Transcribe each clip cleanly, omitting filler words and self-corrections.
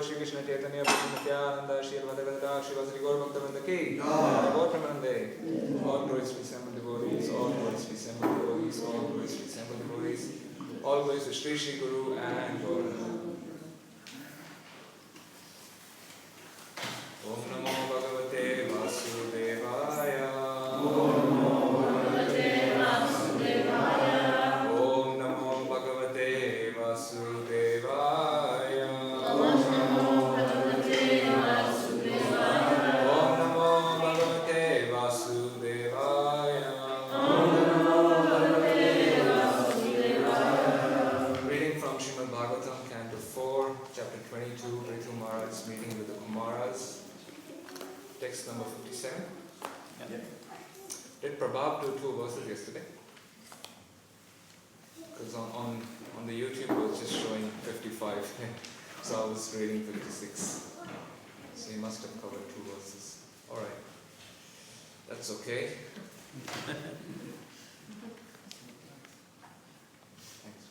Shri Krishna Chaitanya Prabhu Nityananda Shri Madhavendra Shri Vasari Gaur Bhaktivedanta Ki Gaur Premanande. All glories to assembled devotees, all glories to assembled devotees, all glories to assembled devotees, all glories to Shri Shri Guru and Gauranga. Om Namo Bhagavate Vasudevaya. Om Namo Bhagavate Vasudevaya. Om Namo Bhagavate Vasudevaya. Om Namo Bhagavate Vasudevaya. Om Namo Bhagavate Vasudevaya. Om Namo Bhagavate Vasudevaya. Reading from Śrīmad Bhāgavatam, Canto 4, Chapter 22, Ritu Maharaj's meeting with the Kumaras. Text number 57. Yeah. Did Prabhupada do 2 verses yesterday? Because on the YouTube it was just showing 55, so I was reading 56. So he must have covered 2 verses. Alright, that's okay. Thanks.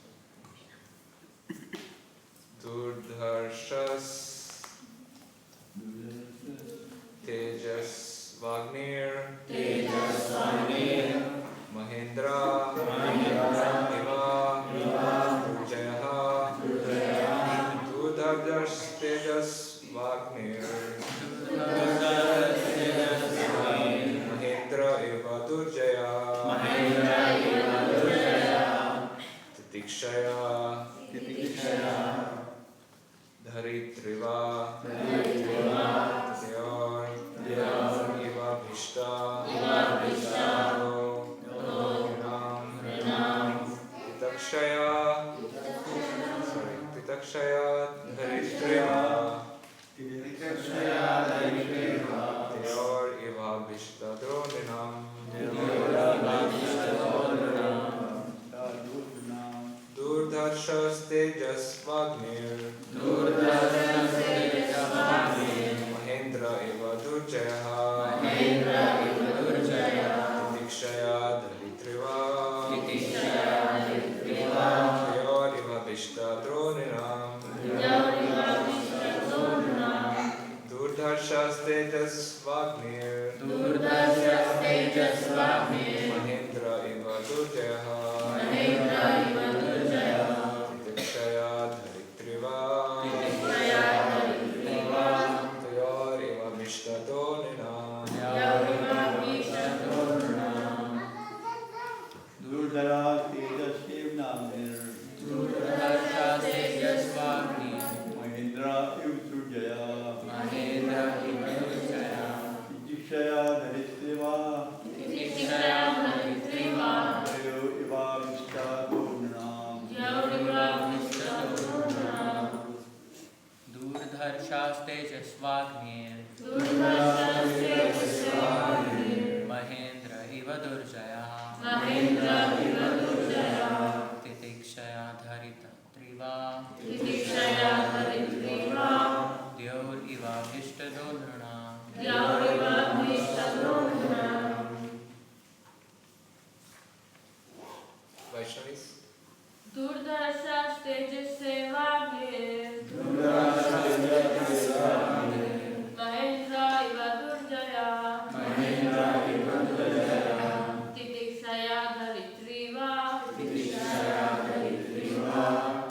Durdharshas Tejas Vagnir Mahendra Eva Durjayaha Durdharshas Tejas Vagnir Mahendra Eva Durjaya Titikshaya Dharitriva Eva Bhishta Titakshaya Dharitriva Teor Eva Bhishta Drodinam Durdharshas Tejas Vagnir Mahendra Eva Durjayaha Titikshaya Dharitriva Teor Eva Bhishta Drodinam Durdharshas Tejas Vagnir Mahendra Eva Durjayaha Titikshaya Dharitriva Teor Eva Bhishta Drodinam Durdharshas Tejas Vagnir Mahendra Eva Durjaya Titikshaya Dharitriva Teor Eva Bhishta Drodinam Durdharshas Tejas Vagnir Mahendra Eva Durjaya Titikshaya Dharitriva Teor Eva Bhishta Drodinam Vaishnavis. Durdharshas Tejas Vagnir Mahendra Eva Durjaya Titikshaya Dharitriva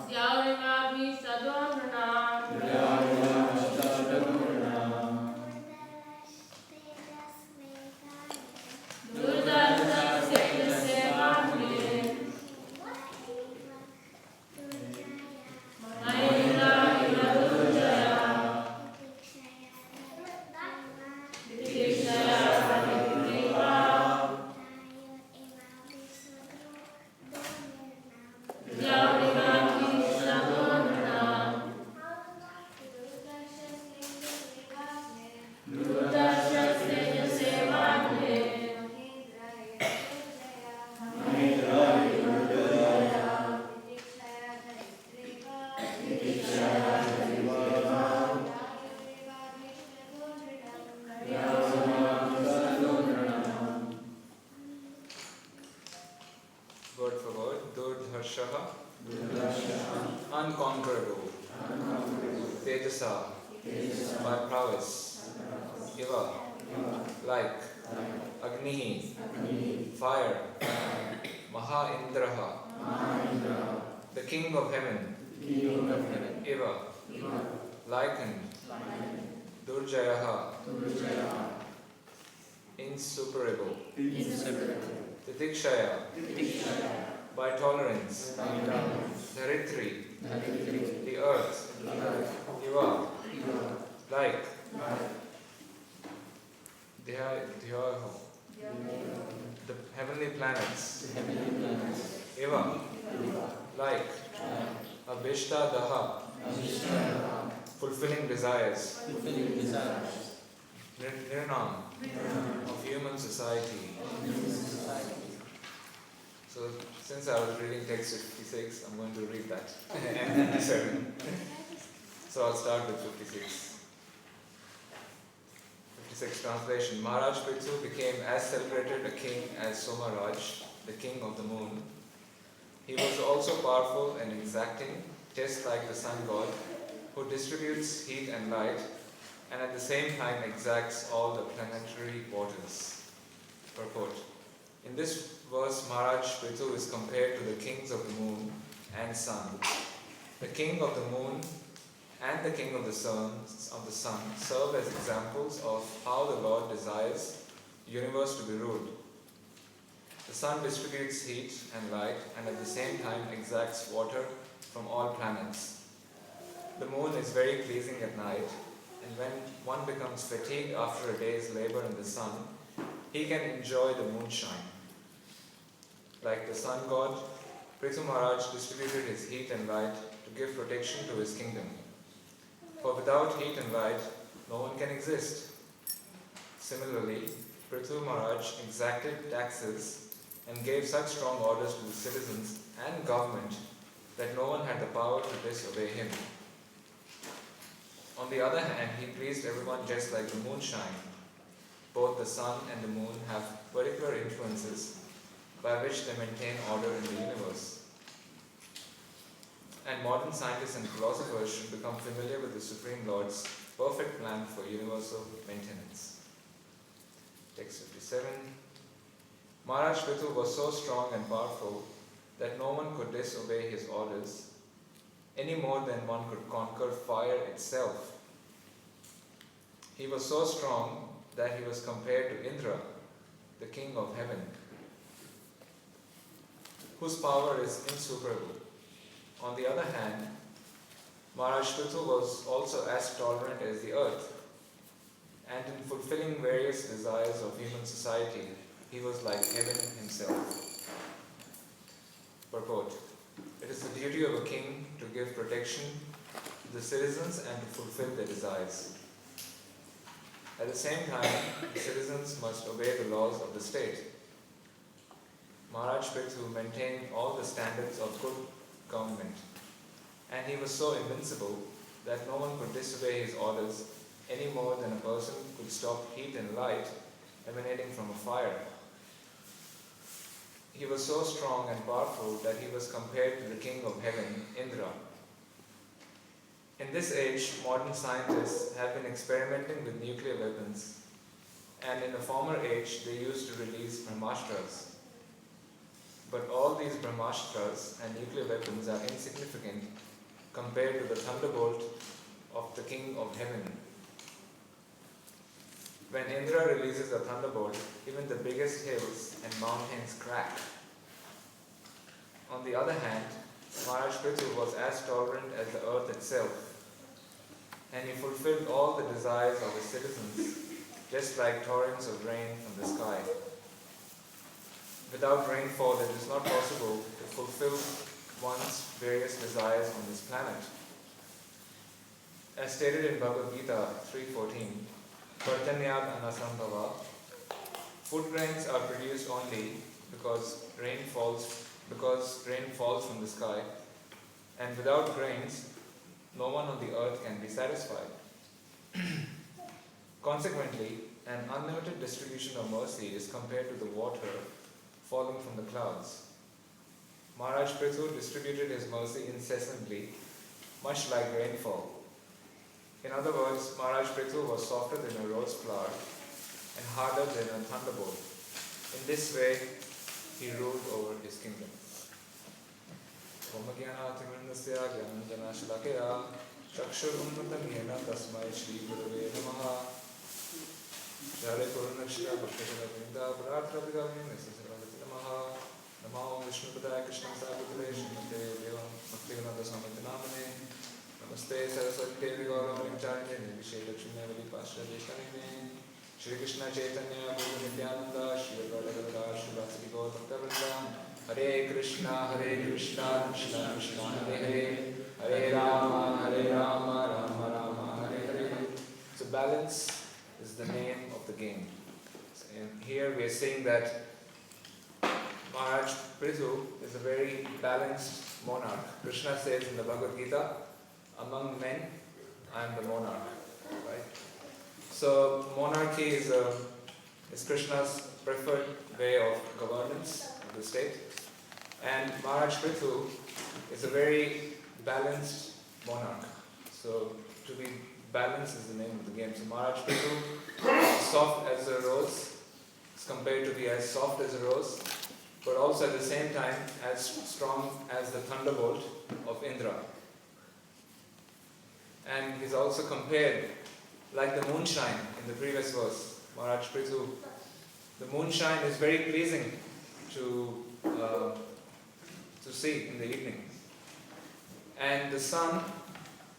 Teor Eva Bhishta Drodinam Durdharshas Tejas Vagnir Mahendra Eva Durjaya Titikshaya Dharitriva Teor Eva Bhishta Drodinam Durdharshas Tejas Vagnir Word for word. Durdharshaha. Unconquerable. Tejasa, by prowess. Iva, like. Agnihi, fire. Maha Indraha, the king of heaven. Iva, likened. Durjayaha, insuperable. Titikshaya, by tolerance. Dharitri, the earth. Iva, like. Dhyaho, the heavenly planets. Eva, like. Abhishta Daha, fulfilling desires. Nirnam, of human society. So, since I was reading text 56, I'm going to read that. And 57. So I'll start with 56. 56 translation. Maharaj Prithu became as celebrated a king as Somaraj, the king of the moon. He was also powerful and exacting, just like the sun god, who distributes heat and light, and at the same time exacts all the planetary waters. Purport. In this verse, Maharaj Prithu is compared to the kings of the moon and sun. The king of the moon and the king of the sun serve as examples of how the Lord desires the universe to be ruled. The sun distributes heat and light and at the same time exacts water from all planets. The moon is very pleasing at night, and when one becomes fatigued after a day's labor in the sun, he can enjoy the moonshine. Like the sun god, Prithu Maharaj distributed his heat and light to give protection to his kingdom. For without heat and light, no one can exist. Similarly, Prithu Maharaj exacted taxes and gave such strong orders to the citizens and government that no one had the power to disobey him. On the other hand, he pleased everyone just like the moonshine. Both the sun and the moon have particular influences by which they maintain order in the universe. And modern scientists and philosophers should become familiar with the Supreme Lord's perfect plan for universal maintenance. Text 57. Maharaj Prithu was so strong and powerful that no one could disobey his orders, any more than one could conquer fire itself. He was so strong that he was compared to Indra, the king of heaven, whose power is insuperable. On the other hand, Maharaj Prithu was also as tolerant as the earth, and in fulfilling various desires of human society, he was like heaven himself. Purport. It is the duty of a king to give protection to the citizens and to fulfill their desires. At the same time, the citizens must obey the laws of the state. Maharaj Prithu maintained all the standards of good government, and he was so invincible that no one could disobey his orders any more than a person could stop heat and light emanating from a fire. He was so strong and powerful that he was compared to the king of heaven, Indra. In this age, modern scientists have been experimenting with nuclear weapons, and in a former age they used to release Brahmachars. But all these Brahmachars and nuclear weapons are insignificant compared to the thunderbolt of the king of heaven. When Indra releases a thunderbolt, even the biggest hills and mountains crack. On the other hand, Maharaj Prithu was as tolerant as the earth itself, and he fulfilled all the desires of his citizens, just like torrents of rain from the sky. Without rainfall, it is not possible to fulfill one's various desires on this planet. As stated in Bhagavad Gita 3.14, Partanyad anasambhava, food grains are produced only because rain falls from the sky, and without grains, no one on the earth can be satisfied. Consequently, an unlimited distribution of mercy is compared to the water falling from the clouds. Maharaj Prithu distributed his mercy incessantly, much like rainfall. In other words, Maharaj Prithu was softer than a rose flower and harder than a thunderbolt. In this way, he ruled over his kingdom. Hare Namo Vishnu Padaya Krishna Sabhutale Śrīmate Bhaktivedanta Namaste Saraswati Devi Gauravani Charine Vishe Lakshmi Vali Pasha Jeshtarine Shri Krishna Chaitanya Guru Nityananda Shri Radha Shri Vasari Gaur Bhaktivedanta Hare Krishna Krishna Krishna Hare Hare Hare Rama Rama Rama Hare Hare. So balance is the name of the game. And here we are saying that Maharaj Prithu is a very balanced monarch. Krishna says in the Bhagavad Gita, among men, I am the monarch. Right? So monarchy is Krishna's preferred way of governance of the state. And Maharaj Prithu is a very balanced monarch. So to be balanced is the name of the game. So Maharaj Prithu is soft as a rose, is compared to be as soft as a rose, but also at the same time as strong as the thunderbolt of Indra. And he's also compared like the moonshine in the previous verse. Maharaj Prithu, the moonshine is very pleasing to see in the evening. And the sun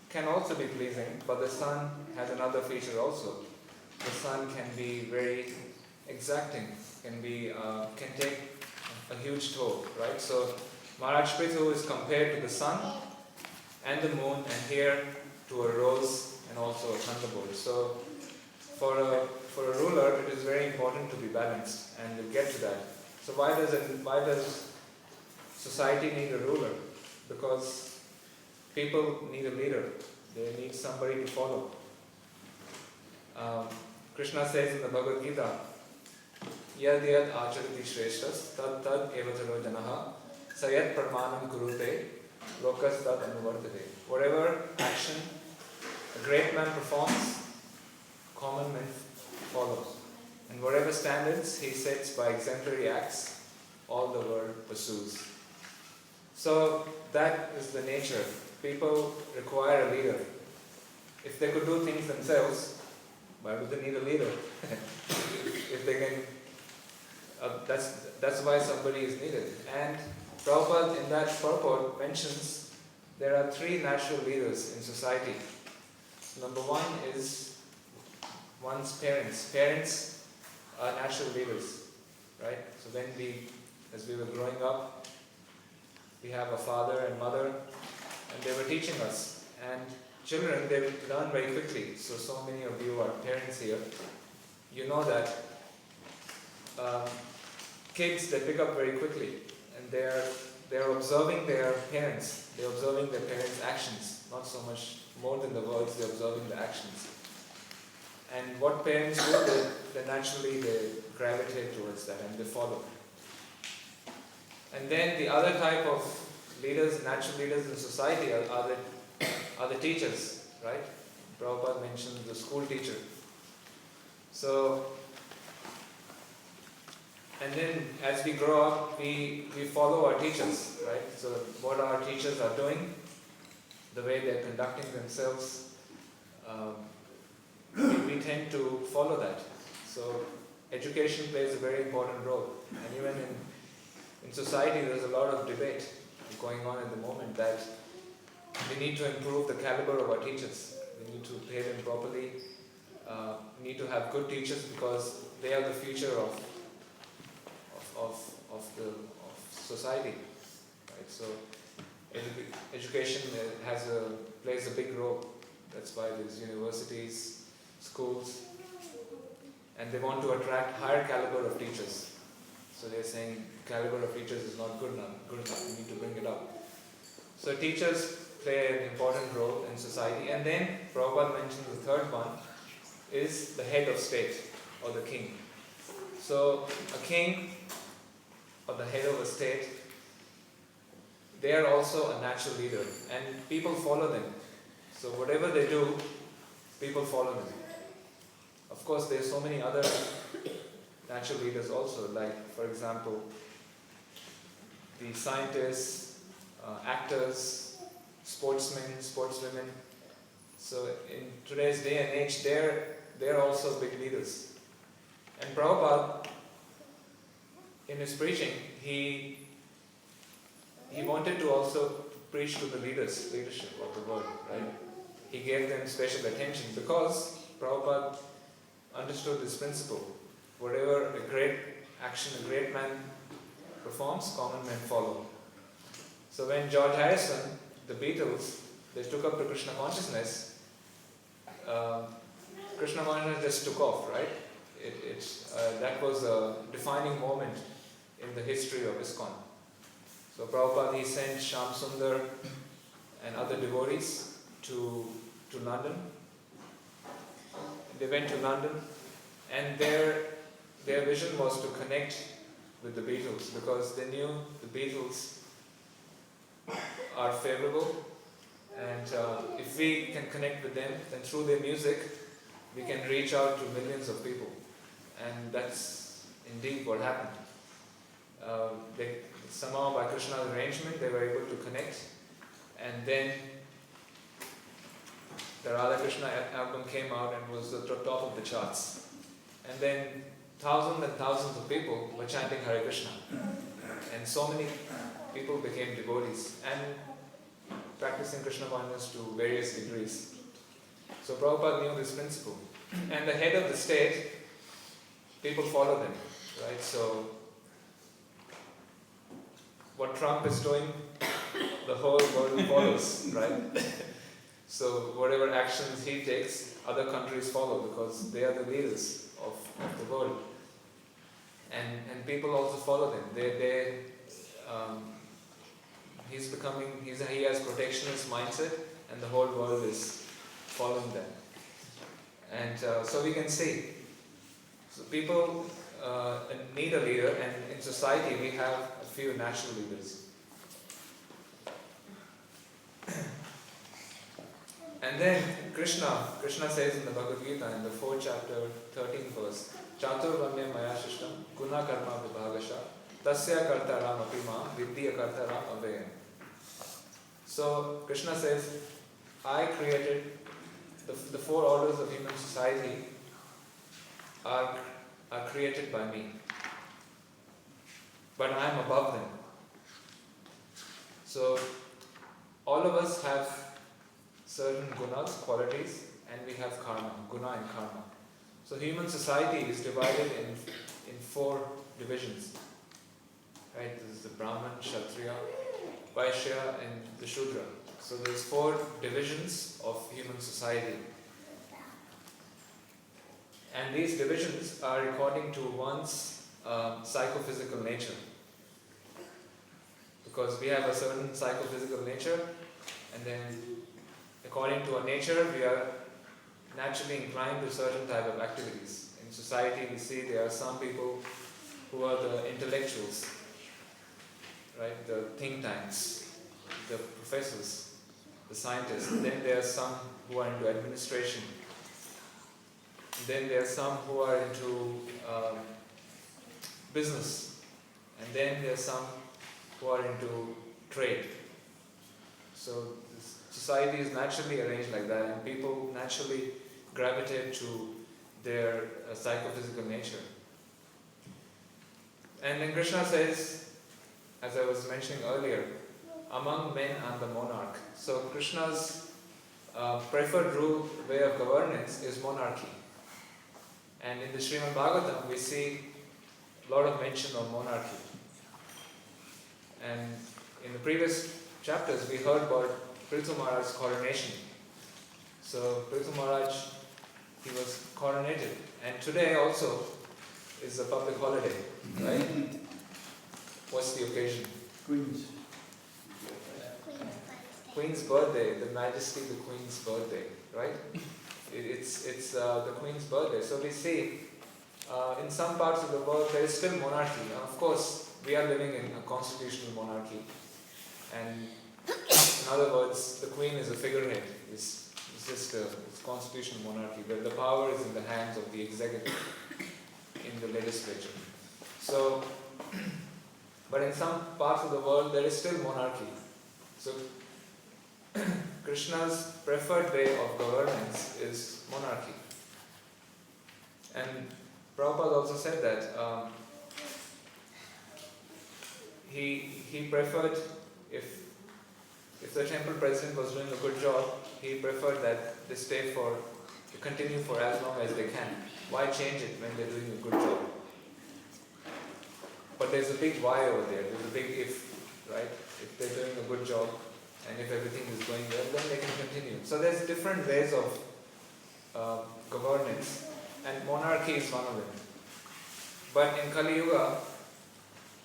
can also be pleasing, but the sun has another feature also. The sun can be very exacting, can take a huge toll, right? So Maharaj Prithu is compared to the sun and the moon, and here to a rose and also a thunderbolt. So for a ruler, it is very important to be balanced, and we'll get to that. So why does society need a ruler? Because people need a leader. They need somebody to follow. Krishna says in the Bhagavad Gita, Yad yad acharati shreshtas tad tad evataro janaha sayat pramanam kurute lokas tad anuvartate. Whatever action a great man performs, common men follow. And whatever standards he sets by exemplary acts, all the world pursues. So that is the nature. People require a leader. If they could do things themselves, why would they need a leader? If they can, that's why somebody is needed. And Prabhupada in that purport mentions there are three natural leaders in society. Number one is one's parents. Parents are natural leaders, right? So as we were growing up, we have a father and mother, and they were teaching us. And children, they learn very quickly. So many of you are parents here. You know that kids, they pick up very quickly, and they're observing their parents. They're observing their parents' actions, not so much more than the words. They're observing the actions. And what parents do, they naturally gravitate towards that and they follow. And then the other type of leaders, natural leaders in society are the teachers, right? Prabhupada mentioned the school teacher. So, and then as we grow up, we follow our teachers, right? So what our teachers are doing, the way they're conducting themselves, we tend to follow that. So education plays a very important role. And even in society, there's a lot of debate going on at the moment that we need to improve the caliber of our teachers. We need to pay them properly. We need to have good teachers because they are the future of society, right? So education plays a big role. That's why there's universities, schools, and they want to attract higher caliber of teachers. So they're saying caliber of teachers is not good enough. We need to bring it up. So teachers play an important role in society. And then Prabhupada mentioned the third one is the head of state or the king. So a king or the head of a state, they are also a natural leader and people follow them. So whatever they do, people follow them. Of course, there are so many other natural leaders also, like for example, the scientists, actors, sportsmen, sportswomen. So in today's day and age, they're also big leaders. And Prabhupada, in his preaching, he wanted to also preach to the leadership of the world, right? He gave them special attention because Prabhupada understood this principle. Whatever a great action a great man performs, common men follow. So when George Harrison, the Beatles, they took up to Krishna consciousness, Krishna consciousness just took off, right? That was a defining moment in the history of ISKCON. So Prabhupada, he sent Shyam Sundar and other devotees to London. They went to London and their vision was to connect with the Beatles because they knew the Beatles are favorable, and if we can connect with them, then through their music we can reach out to millions of people, and that's indeed what happened. Somehow by Krishna's arrangement they were able to connect, and then the Radha Krishna album came out and was the top of the charts, and then thousands and thousands of people were chanting Hare Krishna, and so many people became devotees and practicing Krishna consciousness to various degrees. So Prabhupada knew this principle, and the head of the state, people follow them, right? So what Trump is doing, the whole world follows, right? So whatever actions he takes, other countries follow because they are the leaders of the world. And people also follow them. He has protectionist mindset, and the whole world is following them. And so we can see, so people need a leader, and in society we have a few natural leaders. And then Krishna says in the Bhagavad Gita in the 4th chapter, 13th verse, Chatur Vamya Maya Shishtam Guna Karma Vibhagasha Tasya Kartaram Apima Vidya Kartaram Avayam. So Krishna says, I created the 4 orders of human society are created by me, but I am above them. So all of us have certain gunas, qualities, and we have karma, guna and karma. So human society is divided in 4 divisions. Right? This is the Brahman, Kshatriya, Vaishya, and the Shudra. So there's 4 divisions of human society. And these divisions are according to one's psychophysical nature. Because we have a certain psychophysical nature, and then according to our nature, we are naturally inclined to certain type of activities. In society, we see there are some people who are the intellectuals, right? The think tanks, the professors, the scientists. Then there are some who are into administration. Then there are some who are into business. And then there are some who are into trade. So society is naturally arranged like that, and people naturally gravitate to their psychophysical nature. And then Krishna says, as I was mentioning earlier, among men I'm the monarch. So Krishna's preferred way of governance is monarchy. And in the Śrīmad Bhāgavatam we see a lot of mention of monarchy. And in the previous chapters we heard about Prithu Maharaj's coronation. So Prithu Maharaj, he was coronated, and today also is a public holiday, right? What's the occasion? Queen's birthday, the Majesty, the Queen's birthday, right? It's the Queen's birthday. So we see in some parts of the world there is still monarchy. Now, of course, we are living in a constitutional monarchy. And in other words, the queen is a figurehead. It's just it's constitutional monarchy. The power is in the hands of the executive in the legislature. So, but in some parts of the world there is still monarchy. So Krishna's preferred way of governance is monarchy. And Prabhupada also said that he preferred, if the temple president was doing a good job, he preferred that they continue for as long as they can. Why change it when they're doing a good job? But there's a big why over there, there's a big if, right? If they're doing a good job and if everything is going well, then they can continue. So there's different ways of governance, and monarchy is one of them. But in Kali Yuga,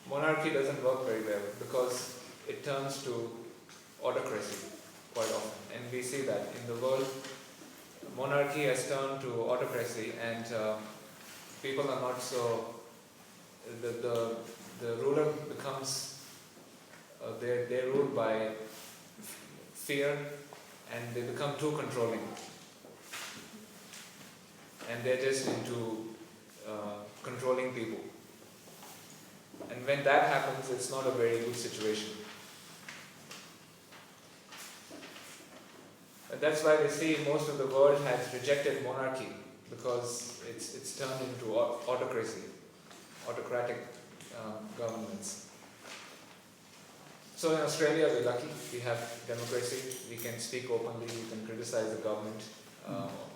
monarchy doesn't work very well because it turns to autocracy quite often. And we see that in the world, monarchy has turned to autocracy, and people are not so... The ruler becomes... they're ruled by fear, and they become too controlling. And they're just into controlling people. And when that happens, it's not a very good situation. And that's why we see most of the world has rejected monarchy, because it's turned into autocracy, autocratic governments. So in Australia, we're lucky. We have democracy. We can speak openly. We can criticize the government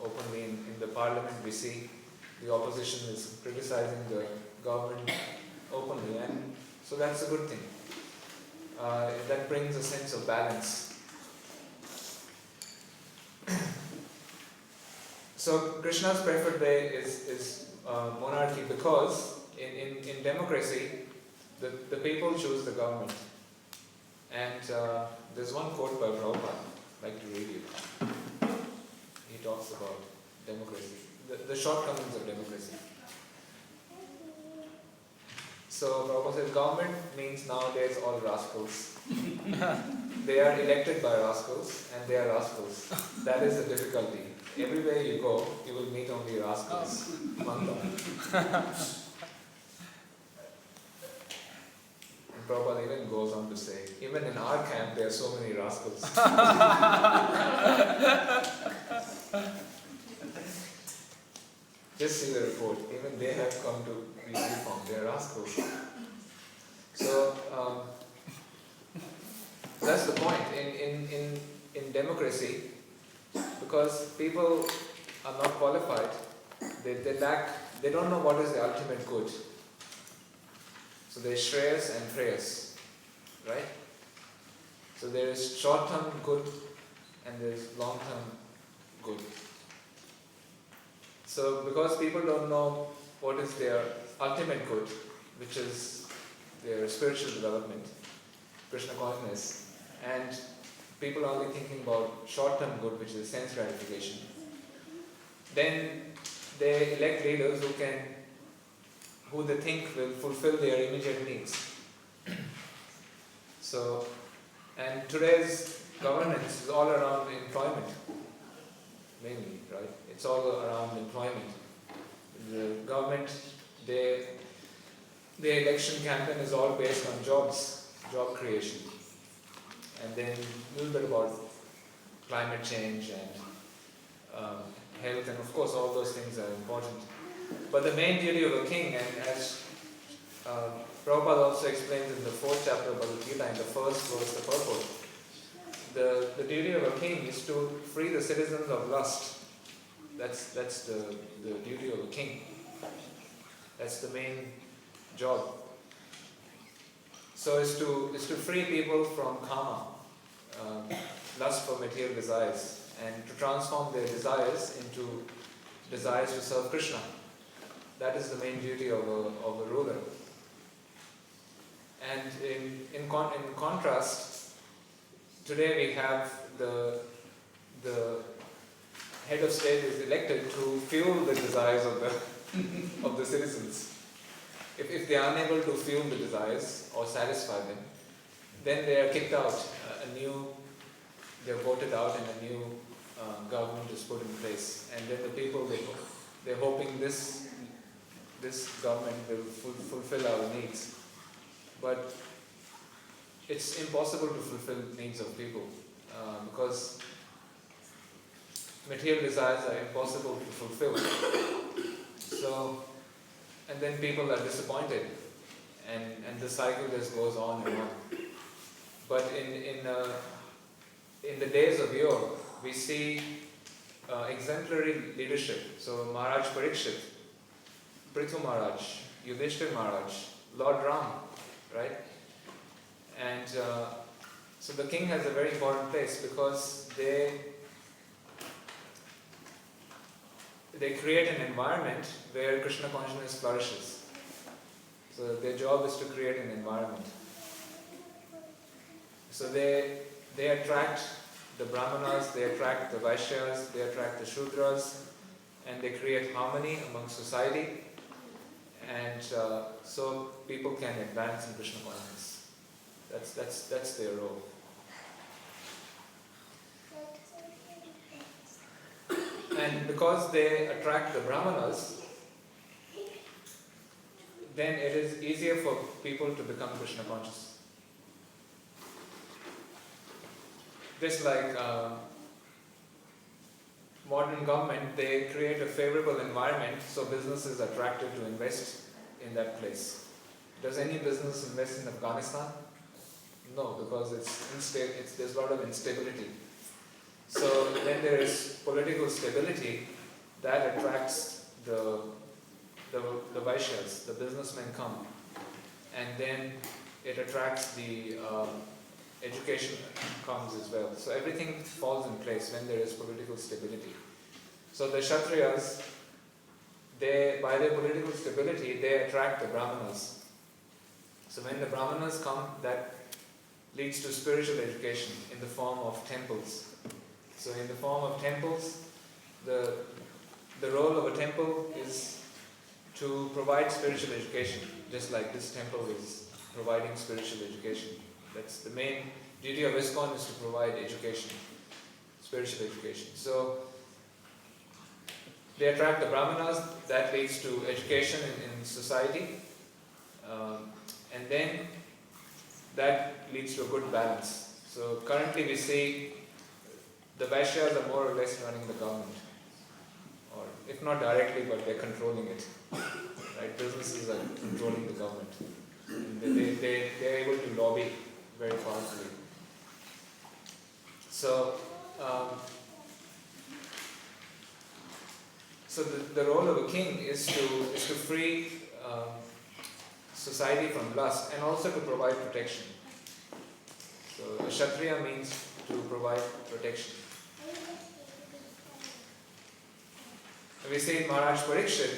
openly. In the parliament, we see the opposition is criticizing the government openly, and so that's a good thing. That brings a sense of balance. So Krishna's preferred way is monarchy, because in democracy, the people choose the government. And there's one quote by Prabhupada, I'd like to read it. He talks about democracy, the shortcomings of democracy. So Prabhupada says, government means nowadays all rascals. They are elected by rascals, and they are rascals. That is the difficulty. Everywhere you go, you will meet only rascals among them. And Prabhupada even goes on to say, even in our camp there are so many rascals. Just see the report. Even they have come to be reformed. They are rascals. So that's the point. In democracy, because people are not qualified, they don't know what is the ultimate good. So there is shreyas and prayas, right? So there is short-term good and there is long-term good. So because people don't know what is their ultimate good, which is their spiritual development, Krishna consciousness, and people are only thinking about short-term good, which is sense gratification, then they elect leaders who they think will fulfill their immediate needs. So, and today's governance is all around employment, mainly, right? It's all around employment. The government, the election campaign is all based on jobs, job creation. And then a little bit about climate change and health, and of course all those things are important. But the main duty of a king, and as Prabhupada also explains in the 4th chapter of Bhagavad-gītā, in the first verse, the purport, the duty of a king is to free the citizens of lust. That's the duty of a king. That's the main job. So is to free people from karma, lust for material desires, and to transform their desires into desires to serve Krishna. That is the main duty of a ruler. And in contrast, today we have the head of state is elected to fuel the desires of the citizens. If they are unable to fuel the desires or satisfy them, then they are kicked out. They are voted out and a new government is put in place. And then the people, they're hoping this government will fulfill our needs. But it's impossible to fulfill needs of people because material desires are impossible to fulfill. So, and then people are disappointed, and the cycle just goes on and on. But in the days of yore, we see exemplary leadership. So Maharaj Parikshit, Prithu Maharaj, Yudhishthir Maharaj, Lord Ram, right? And so the king has a very important place because they create an environment where Krishna consciousness flourishes. So their job is to create an environment. So they attract the Brahmanas, they attract the Vaishyas, they attract the Shudras, and they create harmony among society. And so people can advance in Krishna consciousness. That's their role. And because they attract the Brahmanas, then it is easier for people to become Krishna conscious. Just like modern government, they create a favorable environment so businesses are attracted to invest in that place. Does any business invest in Afghanistan? No, because there's a lot of instability. So when there is political stability, that attracts the Vaishyas, the businessmen come, and then it attracts the education comes as well. So everything falls in place when there is political stability. So the Kshatriyas, by their political stability, they attract the Brahmanas. So when the Brahmanas come, that leads to spiritual education in the form of temples. So in the form of temples, the role of a temple is to provide spiritual education, just like this temple is providing spiritual education. That's the main duty of ISKCON, is to provide education, spiritual education. So they attract the Brahmanas, that leads to education in society, and then that leads to a good balance. So currently we see the Vaishyas are more or less running the government, or if not directly, but they're controlling it. Right? Businesses are controlling the government. And they're able to lobby very powerfully. So, the role of a king is to free society from lust and also to provide protection. So a Kshatriya means to provide protection. We say Maharaj Parikshit,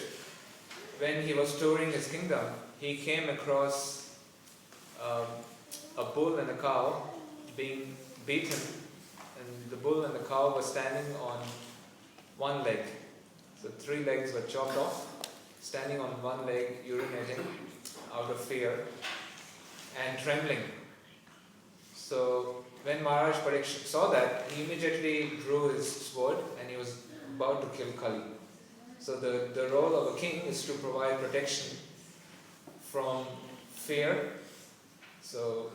when he was touring his kingdom, he came across a bull and a cow being beaten, and the bull and the cow were standing on one leg. So 3 legs were chopped off, standing on one leg, urinating out of fear and trembling. So when Maharaj Parikshit saw that, he immediately drew his sword and he was about to kill Kali. So the role of a king is to provide protection from fear. So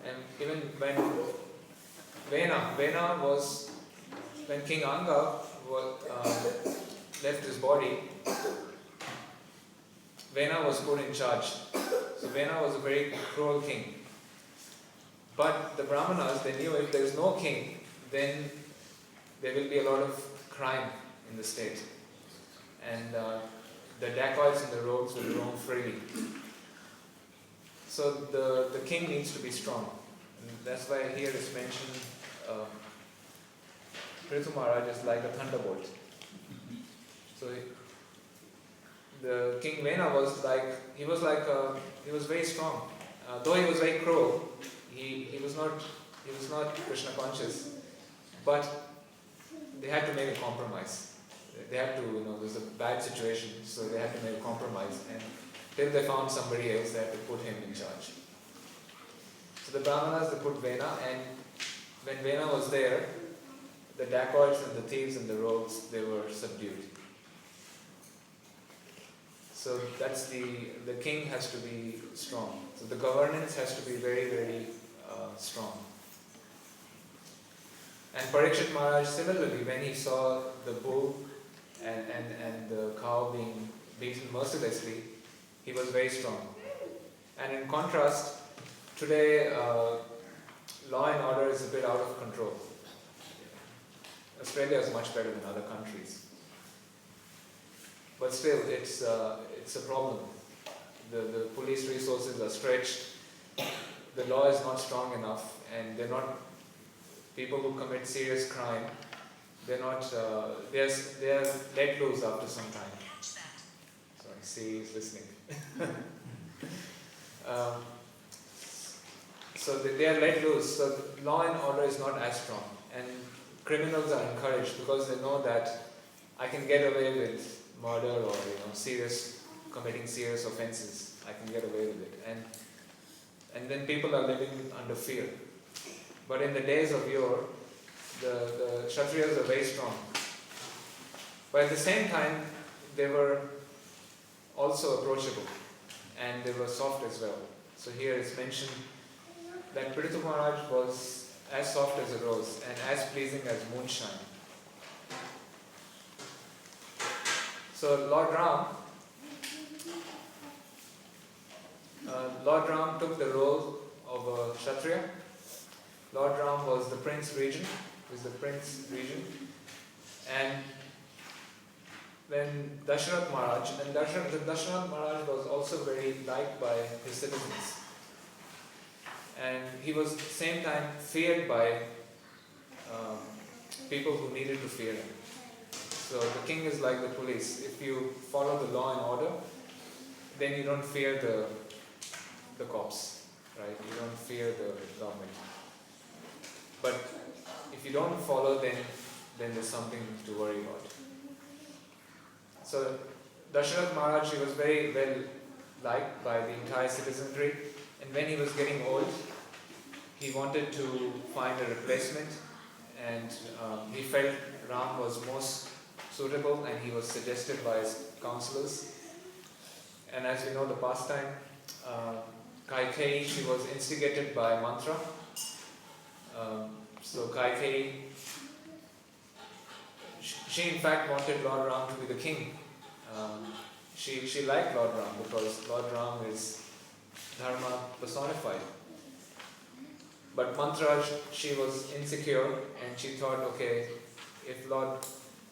and even when Vena was, when King Anga left his body, Vena was put in charge. So Vena was a very cruel king. But the Brahmanas, they knew if there is no king, then there will be a lot of crime in the state. And the dacoits and the rogues will roam freely. So the king needs to be strong. And that's why here is mentioned Prithu Maharaj is like a thunderbolt. So the King Vena was very strong. Though he was very cruel, he was not Krishna conscious, but they had to make a compromise. They had to, it was a bad situation, so they had to make a compromise, and till they found somebody else, they had to put him in charge. So the Brahmanas, they put Vena, and when Vena was there, the dacoits and the thieves and the rogues, they were subdued. So that's the king has to be strong. So the governance has to be very, very strong. And Parikshit Maharaj, similarly, when he saw the bull and the cow being beaten mercilessly, he was very strong. And in contrast, today law and order is a bit out of control. Australia is much better than other countries. But still, it's a problem. The police resources are stretched. The law is not strong enough, and they're not people who commit serious crime. They're not. They're let loose after some time. Sorry, C is listening. So they are let loose. So law and order is not as strong, and criminals are encouraged because they know that I can get away with murder or committing serious offenses. I can get away with it, and then people are living under fear. But in the days of yore, the Kshatriyas are very strong. But at the same time, they were also approachable, and they were soft as well. So here it's mentioned that Prithu Maharaj was as soft as a rose and as pleasing as moonshine. So Lord Ram took the role of a Kshatriya. Lord Ram was the Prince Regent, and when Dasharath Maharaj, Dasharath Maharaj was also very liked by his citizens, and he was at the same time feared by people who needed to fear him. So the king is like the police. If you follow the law and order, then you don't fear the cops, right? You don't fear the government. But if you don't follow, then there's something to worry about. So Dasharath Maharaj, he was very well liked by the entire citizenry, and when he was getting old, he wanted to find a replacement, and he felt Ram was most suitable, and he was suggested by his counselors. And as we know the pastime, Kaikeyi, she was instigated by mantra. So Kaikeyi, she in fact wanted Lord Ram to be the king. She liked Lord Ram because Lord Ram is Dharma personified. But Mantra, she was insecure, and she thought, okay, if Lord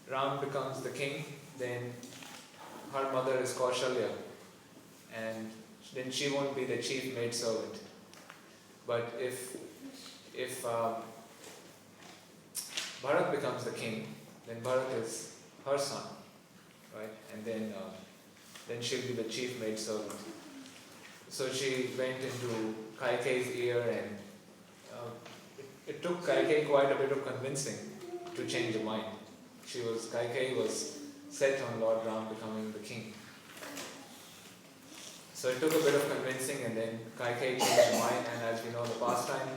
Ram becomes the king, then her mother is Kaushalya, and then she won't be the chief maidservant. But if Bharat becomes the king, then Bharat is her son, right? And then she'll be the chief maidservant. So she went into Kaikeyi's ear, and it took Kaikeyi quite a bit of convincing to change her mind. Kaikeyi was set on Lord Ram becoming the king. So it took a bit of convincing, and then Kaikeyi changed her mind, and as we know the pastime,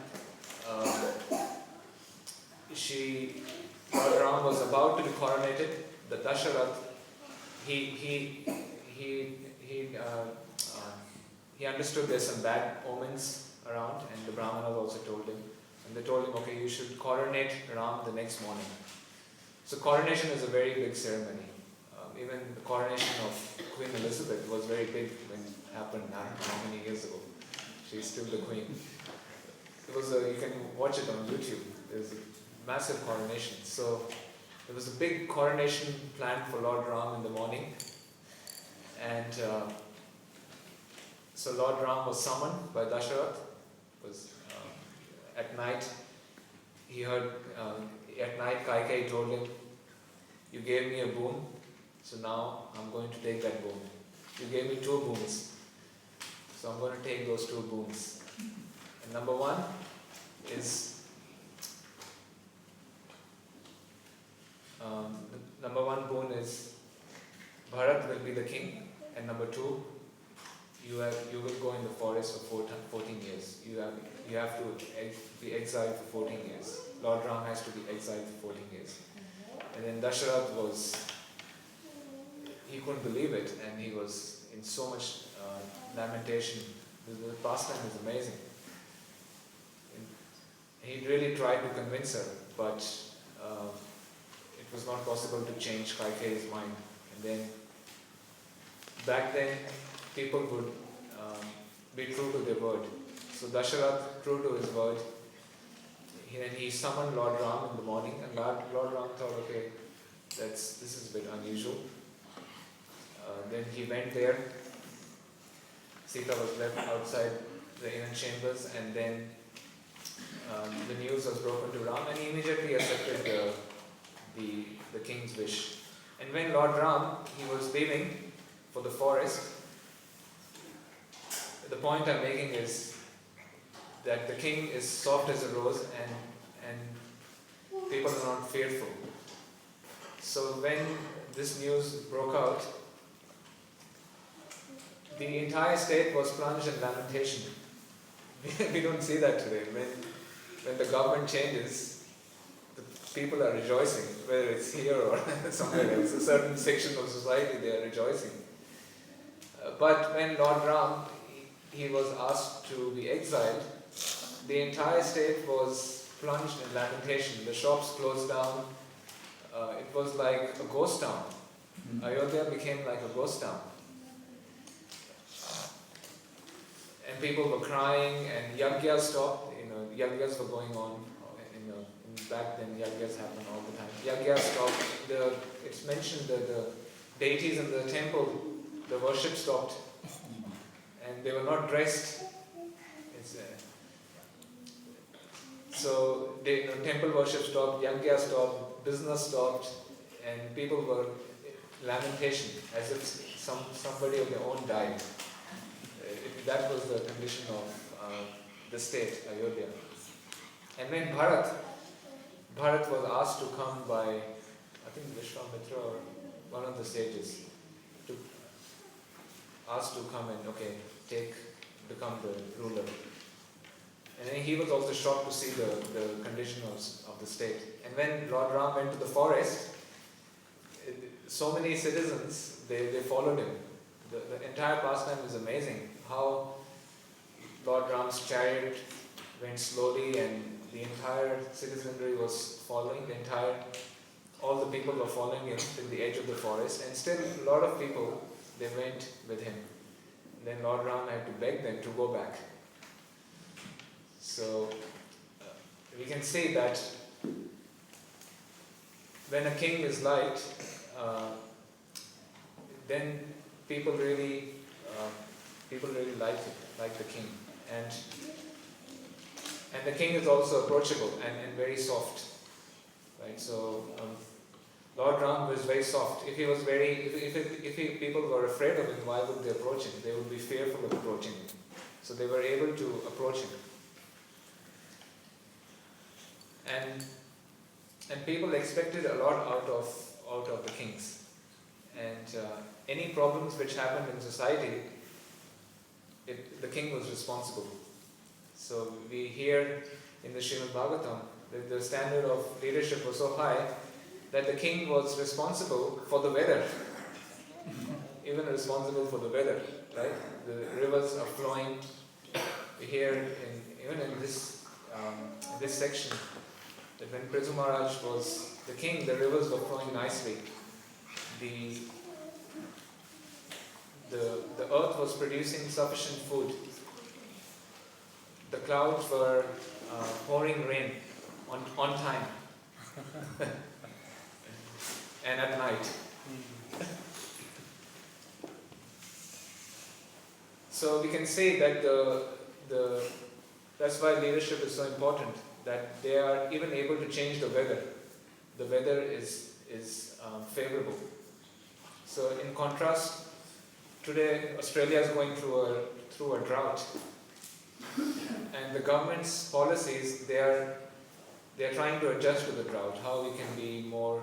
Lord Ram was about to be coronated. The Dasharath, he understood there's some bad omens around, and the Brahmanas also told him. And they told him, okay, you should coronate Ram the next morning. So coronation is a very big ceremony. Even the coronation of Queen Elizabeth was very big when it happened, I don't know how many years ago. She's still the queen. You can watch it on YouTube. There's a massive coronation. So there was a big coronation planned for Lord Ram in the morning. And so Lord Ram was summoned by Dasharath. At night, he heard, Kaikeyi told him, you gave me a boon, so now I'm going to take that boon. You gave me 2 boons, so I'm going to take those 2 boons. And number 1 is, number 1 boon is, Bharat will be the king, and number 2, you will go in the forest for 14 years. You have to be exiled for 14 years. Lord Ram has to be exiled for 14 years. And then Dasharath he couldn't believe it, and he was in so much lamentation. The pastime is amazing. And he really tried to convince her, but it was not possible to change Kaikeyi's mind. And then, back then, people would be true to their word. So Dasharath, true to his word, he summoned Lord Ram in the morning, and Lord Ram thought, okay, this is a bit unusual. Then he went there. Sita was left outside the inner chambers, and then the news was broken to Ram, and he immediately accepted the king's wish. And when Lord Ram, he was leaving for the forest, the point I'm making is that the king is soft as a rose, and people are not fearful. So when this news broke out, the entire state was plunged in lamentation. We don't see that today. When the government changes, the people are rejoicing, whether it's here or somewhere else. A certain section of society, they are rejoicing. But when Lord Ram, he was asked to be exiled, the entire state was plunged in lamentation. The shops closed down. It was like a ghost town. Ayodhya became like a ghost town. And people were crying, and yagyas stopped. Yagyas were going on. Back then, yagyas happened all the time. Yagyas stopped. It's mentioned that the deities in the temple, the worship stopped, and they were not dressed. So temple worship stopped, yagya stopped, business stopped, and people were in lamentation as if somebody of their own died. That was the condition of the state, Ayodhya. And when Bharat was asked to come by, I think Vishwamitra or one of the sages, asked to come and become the ruler. And then he was also shocked to see the condition of the state. And when Lord Ram went to the forest, so many citizens, they followed him. The entire pastime is amazing. How Lord Ram's chariot went slowly, and the entire citizenry was following. All the people were following him till the edge of the forest, and still a lot of people, they went with him. And then Lord Ram had to beg them to go back. So we can say that when a king is liked, then people really like the king, and the king is also approachable and very soft, right? So Lord Ram was very soft. If people were afraid of him, why would they approach him? They would be fearful of approaching him. So they were able to approach him, and people expected a lot out of the kings, and any problems which happened in society, the king was responsible. So we hear in the Śrīmad Bhāgavatam that the standard of leadership was so high that the king was responsible for the weather, even responsible for the weather, right? The rivers are flowing. We hear even in this section that when Prithu Maharaj was the king, the rivers were flowing nicely. The earth was producing sufficient food. The clouds were pouring rain on time and at night. So we can say that that's why leadership is so important, that they are even able to change the weather. The weather is favorable. So in contrast, today Australia is going through a drought, and the government's policies, they are trying to adjust to the drought. How we can be more,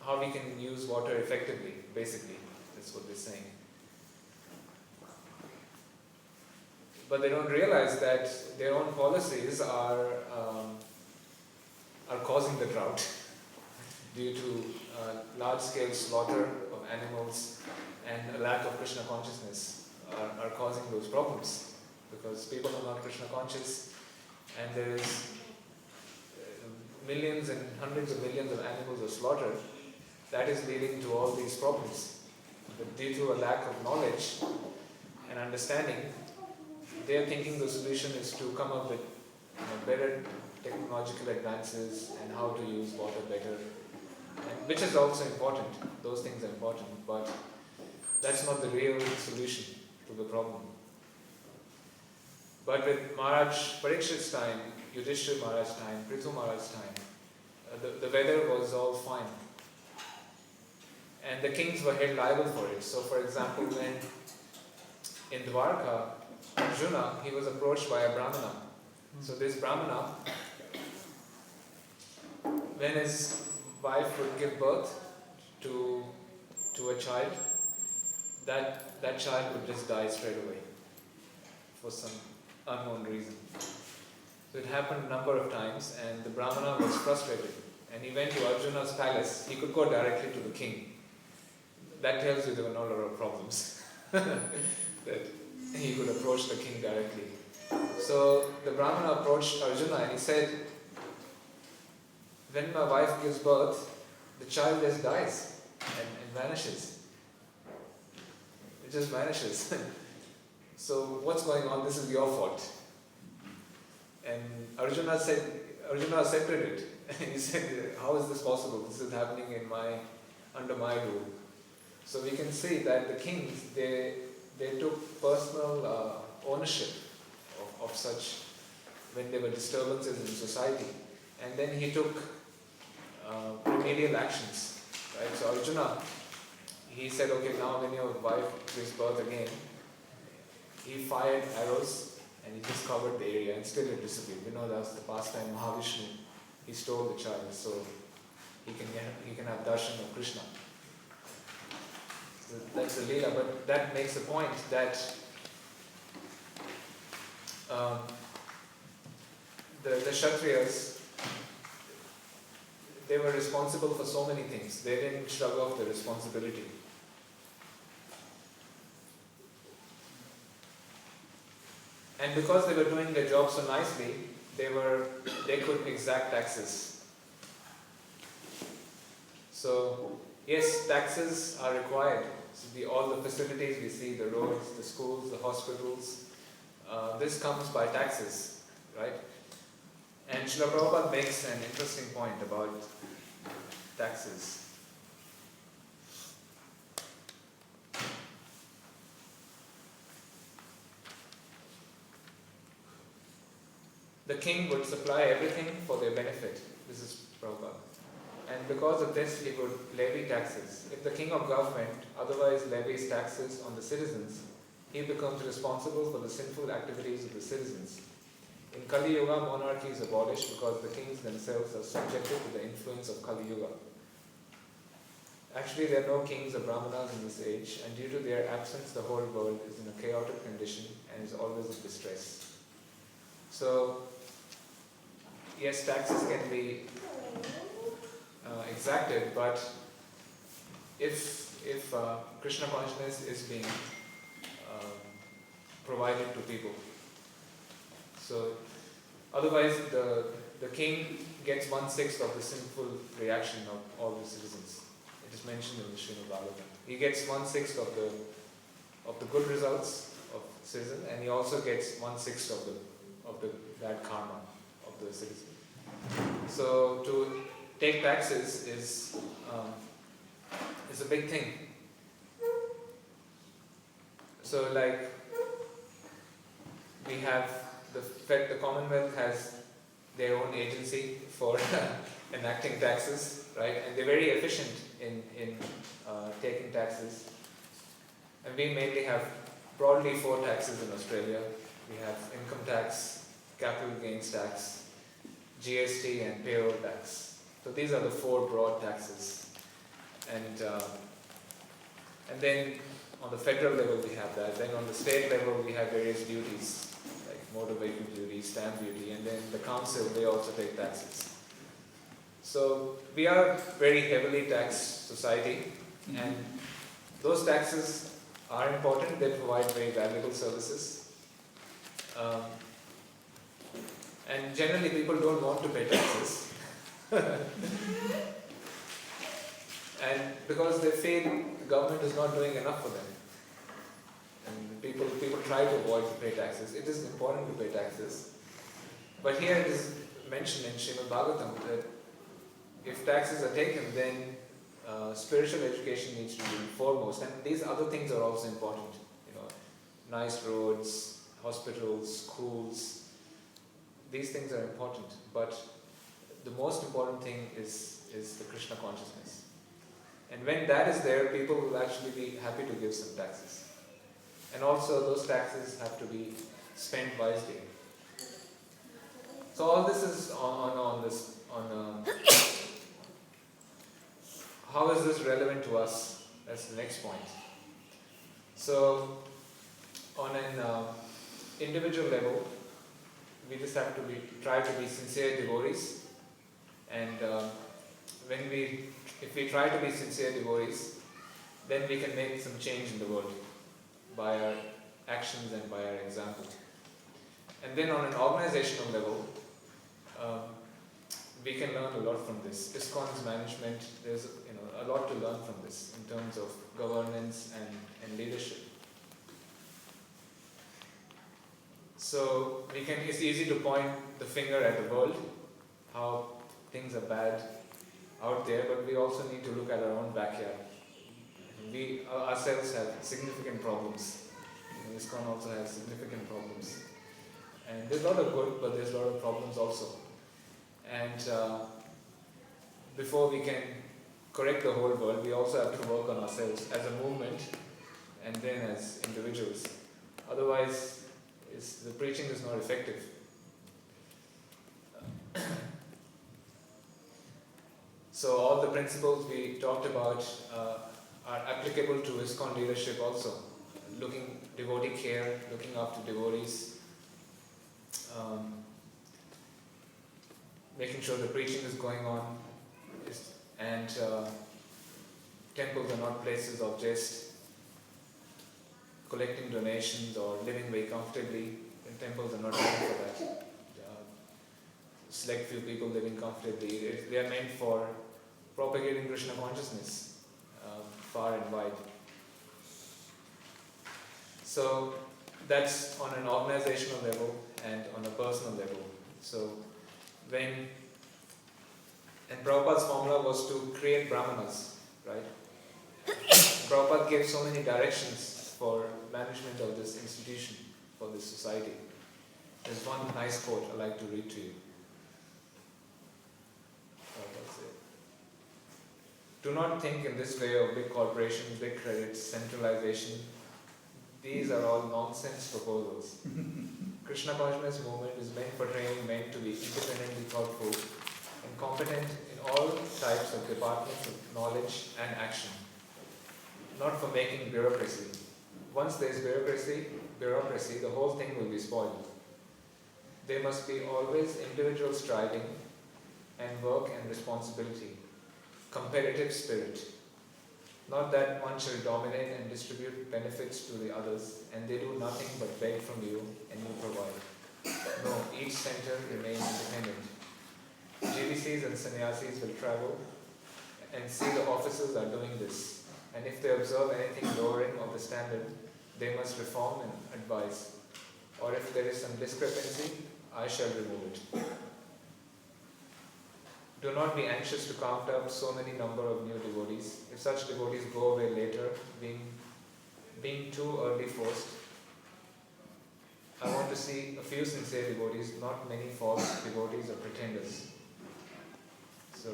how we can use water effectively. Basically, that's what they're saying. but they don't realize that their own policies are causing the drought due to large-scale slaughter of animals and a lack of Krishna consciousness are causing those problems, because people are not Krishna conscious, and there is millions and hundreds of millions of animals are slaughtered. That is leading to all these problems. But due to a lack of knowledge and understanding, they are thinking the solution is to come up with better technological advances and how to use water better, and which is also important. Those things are important, but that's not the real solution to the problem. But with Maharaj Parikshit's time, Yudhishthira Maharaj's time, Prithu Maharaj's time, the weather was all fine. And the kings were held liable for it. So for example, when in Dwarka, Arjuna, he was approached by a Brahmana. So this Brahmana, when his wife would give birth to a child, that child would just die straight away for some unknown reason. So it happened a number of times, and the Brahmana was frustrated, and he went to Arjuna's palace. He could go directly to the king. That tells you there were not a lot of problems. That he could approach the king directly. So the Brahmana approached Arjuna and he said, when my wife gives birth, the child just dies and vanishes. It just vanishes. So what's going on? This is your fault. And Arjuna accepted it. He said, how is this possible? This is happening under my rule. So we can see that the kings, they took personal ownership of such, when there were disturbances in society. And then he took remedial actions. Right? So Arjuna, he said, okay, now when your wife gives birth again, he fired arrows and he just covered the area and still it disappeared. You know, that's the pastime Mahavishnu. He stole the child so he can have darshan of Krishna. So that's the Leela, but that makes the point that the Kshatriyas, they were responsible for so many things. They didn't shrug off the responsibility. And because they were doing their job so nicely, they could exact taxes. So yes, taxes are required. So all the facilities we see, the roads, the schools, the hospitals, this comes by taxes, right? And Srila Prabhupada makes an interesting point about taxes. The king would supply everything for their benefit. This is Prabhupada. And because of this, he would levy taxes. If the king of government otherwise levies taxes on the citizens, he becomes responsible for the sinful activities of the citizens. In Kali Yuga, monarchy is abolished because the kings themselves are subjected to the influence of Kali Yuga. Actually, there are no kings or brahmanas in this age, and due to their absence, the whole world is in a chaotic condition and is always in distress. So, yes, taxes can be exacted, but if Krishna consciousness is being provided to people, so otherwise the king gets 1/6 of the sinful reaction of all the citizens. It is mentioned in the Śrīmad Bhāgavatam. He gets 1/6 of the good results of citizen, and he also gets 1/6 of the bad karma of the citizen. So to take taxes is a big thing. So like we have the Commonwealth has their own agency for enacting taxes, right? And they're very efficient in taking taxes. And we mainly have broadly 4 taxes in Australia. We have income tax, capital gains tax, GST and payroll tax. So these are the 4 broad taxes. And then on the federal level we have that. Then on the state level we have various duties. motor vehicle duty, stamp duty, and then the council, they also take taxes. So we are a very heavily taxed society, and those taxes are important. They provide very valuable services. And generally people don't want to pay taxes. And because they feel the government is not doing enough for them. And people try to avoid to pay taxes. It is important to pay taxes. But here it is mentioned in Śrīmad Bhāgavatam that if taxes are taken, then spiritual education needs to be foremost. And these other things are also important. Nice roads, hospitals, schools. These things are important. But the most important thing is the Krishna consciousness. And when that is there, people will actually be happy to give some taxes. And also those taxes have to be spent wisely. So all this is on how is this relevant to us? That's the next point. So on an individual level, we just have to try to be sincere devotees. And if we try to be sincere devotees, then we can make some change in the world by our actions and by our example. And then on an organizational level, we can learn a lot from this. ISKCON's management, there's a lot to learn from this in terms of governance and leadership. So it's easy to point the finger at the world, how things are bad out there, but we also need to look at our own backyard. We ourselves have significant problems. ISKCON also has significant problems. And there's a lot of good, but there's a lot of problems also. And before we can correct the whole world, we also have to work on ourselves as a movement and then as individuals. Otherwise, the preaching is not effective. So all the principles we talked about are applicable to ISKCON leadership also. Devotee care, looking after devotees, making sure the preaching is going on, and temples are not places of just collecting donations or living very comfortably. And temples are not meant for that. Select few people living comfortably. They are meant for propagating Krishna consciousness far and wide. So that's on an organizational level and on a personal level. So and Prabhupada's formula was to create brahmanas, right? Prabhupada gave so many directions for management of this institution, for this society. There's one nice quote I'd like to read to you. Do not think in this way of big corporations, big credits, centralization. These are all nonsense proposals. Krishna consciousness movement is meant to be independently thoughtful and competent in all types of departments of knowledge and action, not for making bureaucracy. Once there is bureaucracy, the whole thing will be spoiled. There must be always individual striving and work and responsibility, competitive spirit. Not that one shall dominate and distribute benefits to the others, and they do nothing but beg from you, and you provide. No, each center remains independent. GVCs and sannyasis will travel and see the officers are doing this, and if they observe anything lowering of the standard, they must reform and advise. Or if there is some discrepancy, I shall remove it. Do not be anxious to count up so many number of new devotees. If such devotees go away later, being too early forced, I want to see a few sincere devotees, not many false devotees or pretenders. So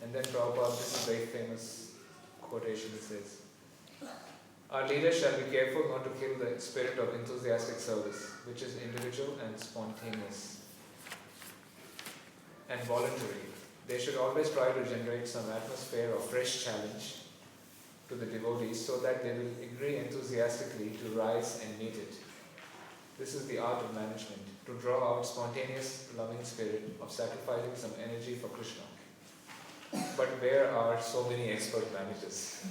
and then Prabhupada, this is a very famous quotation, he says, our leaders shall be careful not to kill the spirit of enthusiastic service, which is individual and spontaneous and voluntary. They should always try to generate some atmosphere of fresh challenge to the devotees so that they will agree enthusiastically to rise and meet it. This is the art of management, to draw out spontaneous loving spirit of sacrificing some energy for Krishna. But where are so many expert managers?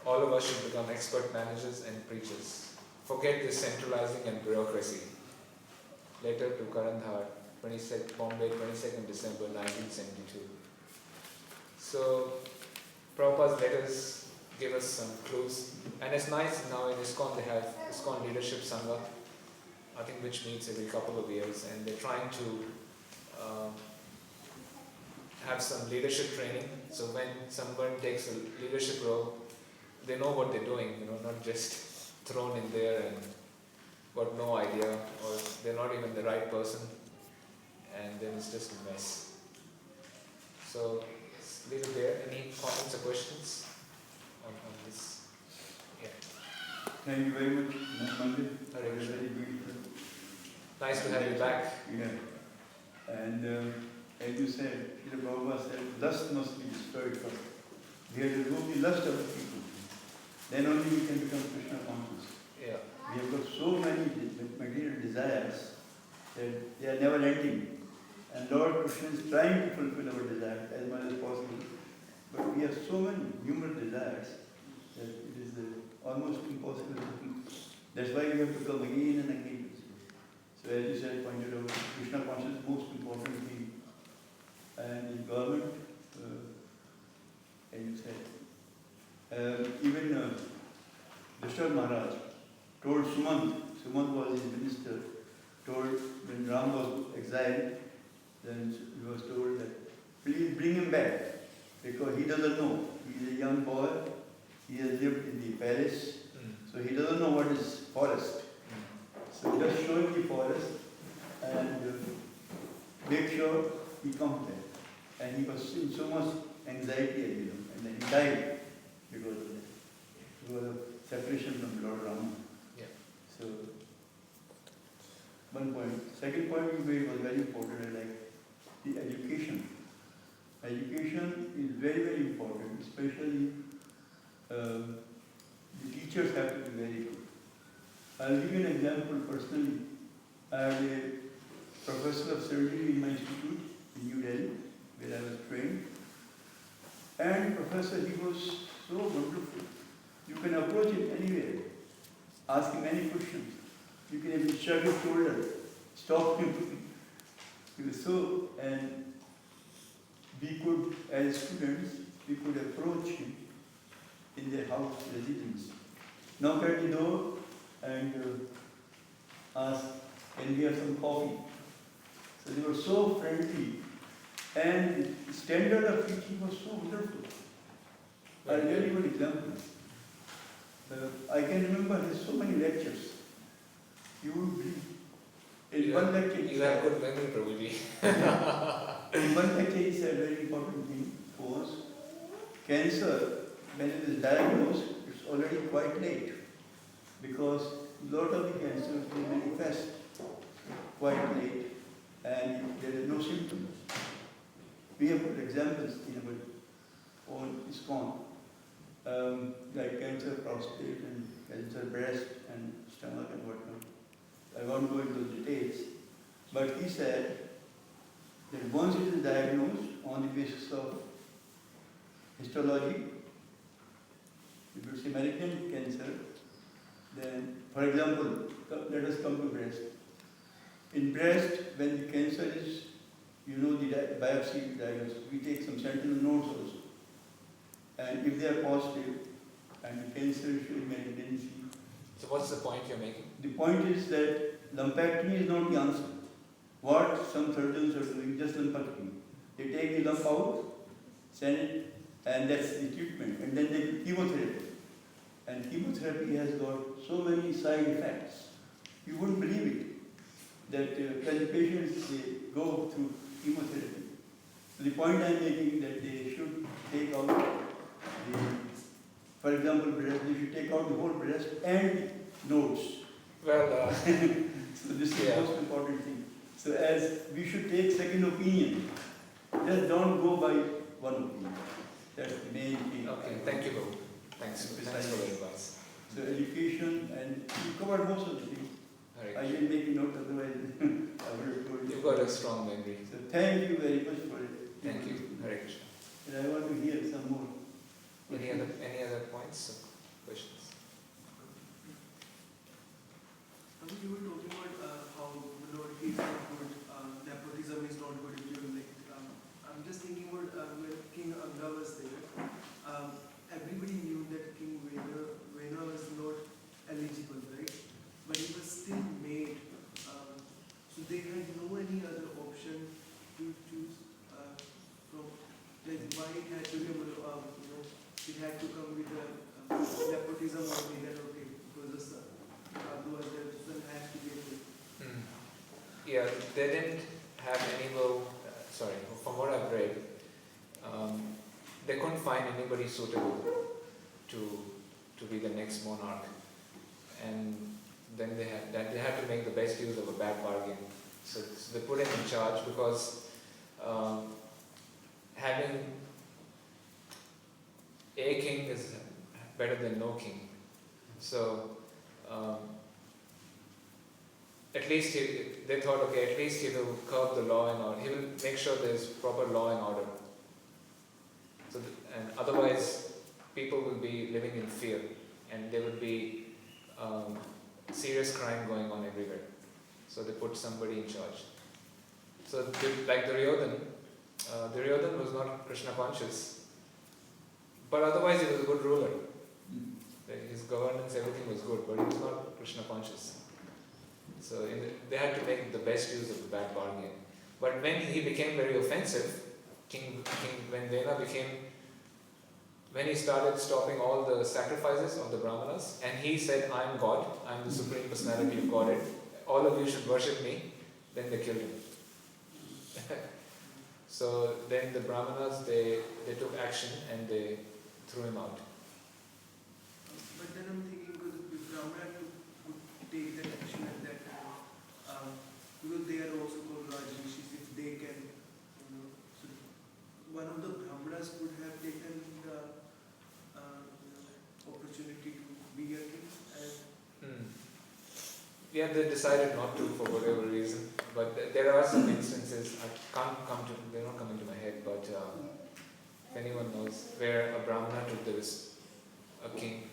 All of us should become expert managers and preachers. Forget this centralizing and bureaucracy. Letter to Karandhar, Bombay, 22nd December 1972. So, Prabhupada's letters give us some clues. And it's nice now in ISKCON they have ISKCON Leadership Sangha, I think which meets every couple of years, and they're trying to have some leadership training. So when someone takes a leadership role, they know what they're doing, not just thrown in there and got no idea, or they're not even the right person, and then it's just a mess. So leave it there. Any comments or questions on this? Yeah. Thank you very much, Mandir. Hare Krishna. Very beautiful. Nice to have you back. Yeah. And as you said, Srila Prabhupada said, lust must be destroyed first. We have to remove the lust of the people. Then only we can become Krishna conscious. Yeah. We have got so many material desires that they are never ending. And Lord Krishna is trying to fulfill our desires as much as possible. But we have so many numerous desires that it is almost impossible. That's why we have to come again and again. So as you said, pointed out, Krishna consciousness is most important thing. And in government, as you said, even Dashrath Maharaj told Sumant was his minister, told when Ram was exiled, then he was told that please bring him back because he doesn't know. He is a young boy, he has lived in the palace, so he doesn't know what is forest. So just show him the forest and make sure he comes there. And he was in so much anxiety, and then he died because of that. Because of separation from Lord Rama. Yeah. So, one point. Second point you made was very important, I like the education. Education is very, very important, especially the teachers have to be very good. I'll give you an example personally. I had a professor of surgery in my institute in New Delhi, where I was trained. And professor, he was so wonderful. You can approach him anywhere, ask him any questions. You can even shrug his shoulder, stop him. He was so, and we could, as students, we could approach him in their house residence, knock at the door and ask, can we have some coffee? So they were so friendly, and the standard of teaching was so wonderful. A very good example. I can remember there's so many lectures. You would believe. In one lecture, You have good memory, Prabhuji. in one lecture, he said a very important thing was cancer, when it is diagnosed, it's already quite late because a lot of the cancers they manifest quite late and there is no symptoms. We have put examples in our own ISKCON, like cancer prostate and cancer breast and stomach and whatnot. I won't go into details, but he said that once it is diagnosed on the basis of histology, if it's American cancer, then, for example, let us come to breast. In breast, when the cancer is, the biopsy diagnosis, we take some sentinel nodes also. And if they are positive, and the cancer is showing malignancy. So what's the point you're making? The point is that lumpectomy is not the answer. What some surgeons are doing, just lumpectomy. They take the lump out, send it, and that's the treatment. And then they do chemotherapy. And chemotherapy has got so many side effects. You wouldn't believe it. That when the patients they go through chemotherapy. So the point I'm making that they should take out for example, breast, they should take out the whole breast and nodes. Well, so this is the most important thing. So as we should take second opinion, just don't go by one opinion. That's the main thing. Okay, thank you, Babu. Thanks for the advice. So education, and you covered most of the things. Hare I Krishna. didn't make a note, otherwise I would have told you. You've got a strong memory. So thank you very much for it. Thank you, Hare Krishna. And I want to hear some more. Any other points or questions? You were talking about how minority is not good, nepotism is not good. If you like, I'm just thinking about when King Anga was there. Everybody knew that King Vena was not eligible, right? But he was still made. So they had no any other option to choose from. Like why it had to be, it had to come with nepotism only. That okay, because the son, otherwise the son has to be a kid. Yeah, they didn't have any from what I've read, they couldn't find anybody suitable to be the next monarch. And then they had to make the best use of a bad bargain. So they put him in charge because having a king is better than no king. So at least they thought, okay, at least he will curb the law and order. He will make sure there's proper law and order. So and otherwise, people will be living in fear, and there would be serious crime going on everywhere. So they put somebody in charge. So like Duryodhan was not Krishna conscious, but otherwise he was a good ruler. His governance, everything was good, but he was not Krishna conscious. So they had to make the best use of the bad bargain. But when he became very offensive, when he started stopping all the sacrifices of the Brahmanas, and he said, I'm God, I'm the Supreme Personality of Godhead, all of you should worship me, then they killed him. So then the Brahmanas, they took action and they threw him out. But then I'm thinking, because if Brahmana would take that action at that time, because they are also called Rajrishis, if they can, so one of the Brahmanas would have taken the opportunity to be a king. Yeah, they decided not to for whatever reason. But there are some instances, they're not coming to my head, but if anyone knows, where a Brahmana took a king.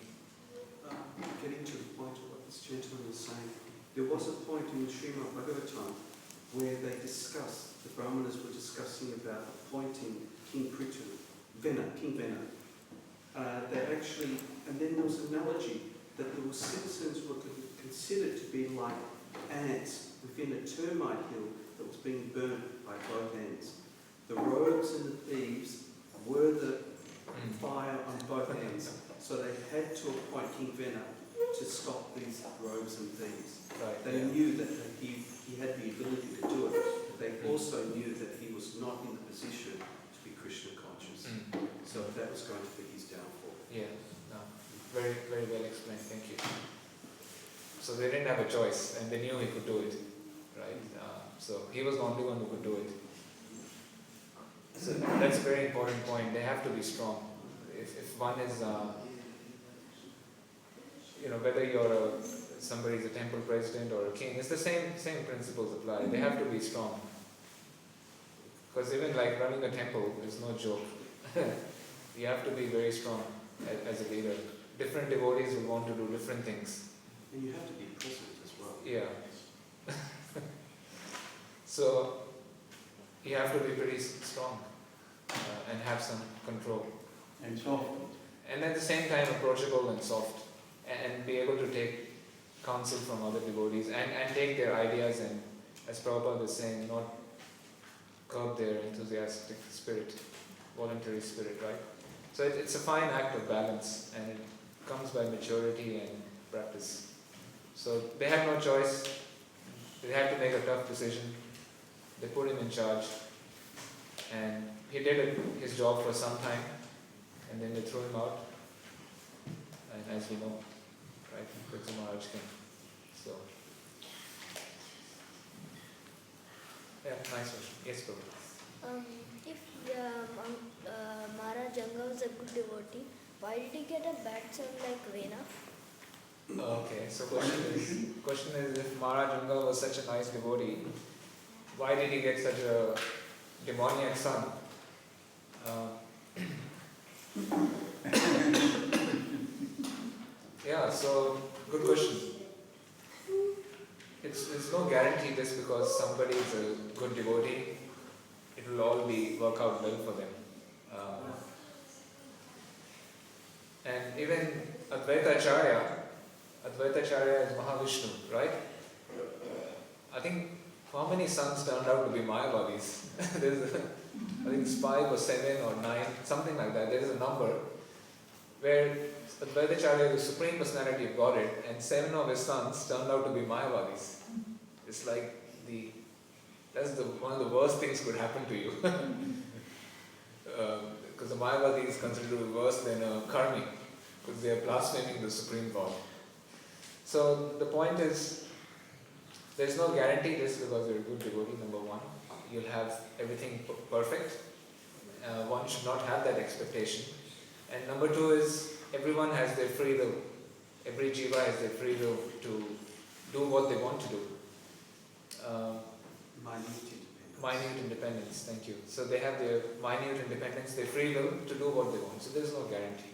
Getting to the point of what this gentleman was saying, there was a point in the Śrīmad Bhāgavatam where they discussed, the Brahmanas were discussing about appointing King King Vena. They actually, and then there was an analogy that there were citizens who were considered to be like ants within a termite hill that was being burnt by both ends. The rogues and the thieves were the fire on both ends. So they had to appoint King Vena to stop these rogues and thieves. Right, They knew that he had the ability to do it, but they also knew that he was not in the position to be Krishna conscious. So that was going to be his downfall. Yeah, no, very, very well explained, thank you. So they didn't have a choice, and they knew he could do it, right? So he was the only one who could do it. So that's a very important point. They have to be strong. If one is, whether somebody's a temple president or a king, it's the same principles apply. They have to be strong. Because even like running a temple is no joke. You have to be very strong as a leader. Different devotees will want to do different things. And you have to be present as well. Yeah. So you have to be pretty strong and have some control. And soft. And at the same time approachable and soft. And be able to take counsel from other devotees and take their ideas and, as Prabhupada was saying, not curb their enthusiastic spirit, voluntary spirit, right? So it's a fine act of balance, and it comes by maturity and practice. So they had no choice. They had to make a tough decision. They put him in charge, and he did his job for some time, and then they threw him out. And as we know, right, Krishna Maharaj came. So, yeah, nice question. Yes, Prabhupada. If Maharaj Janga was a good devotee, why did he get a bad son like Vena? Okay, so question is if Maharaj Janga was such a nice devotee, why did he get such a demoniac son? Yeah, so good question. It's no guarantee just because somebody is a good devotee, it will all work out well for them. And even Advaita-Acharya is Mahavishnu, right? I think how many sons turned out to be Mayavadis? I think 5 or 7 or 9, something like that. There is a number where Advaita-Acharya is the Supreme Personality of Godhead and 7 of his sons turned out to be Mayavadis. It's like one of the worst things could happen to you. Because the Mayavadi is considered to be worse than a Karmi, because they are blaspheming the Supreme God. So the point is, there's no guarantee just because you're a good devotee, number one. You'll have everything perfect. One should not have that expectation. And number 2 is, everyone has their free will. Every jiva has their free will to do what they want to do. Minute independence, thank you. So they have their minute independence, their free will to do what they want. So there's no guarantee.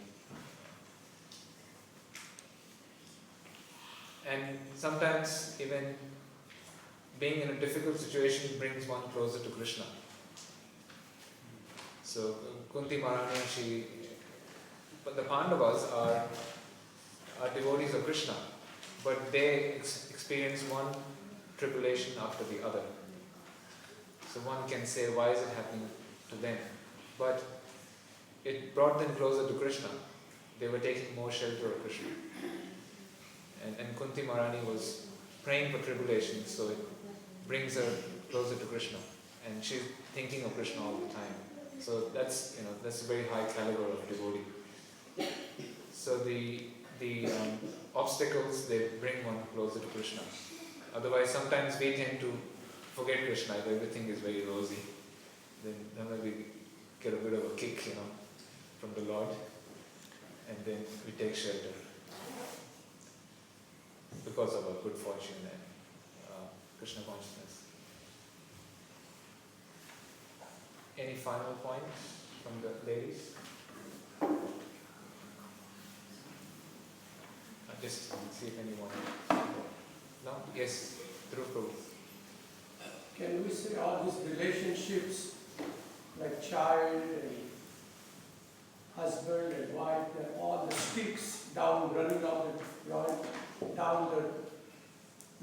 And sometimes even being in a difficult situation brings one closer to Krishna. So Kunti Maharani, but the Pandavas are devotees of Krishna, but they experience one tribulation after the other. So one can say, why is it happening to them? But it brought them closer to Krishna. They were taking more shelter of Krishna. And Kunti Maharani was praying for tribulation, so it brings her closer to Krishna. And she's thinking of Krishna all the time. So that's a very high caliber of devotee. So the obstacles, they bring one closer to Krishna. Otherwise, sometimes we tend to forget Krishna if everything is very rosy. Then we get a bit of a kick, from the Lord, and then we take shelter because of our good fortune and Krishna consciousness. Any final points from the ladies? I'll just see if anyone. No? Yes, Prabhu. Can we say all these relationships, like child and husband and wife, and all the sticks running down the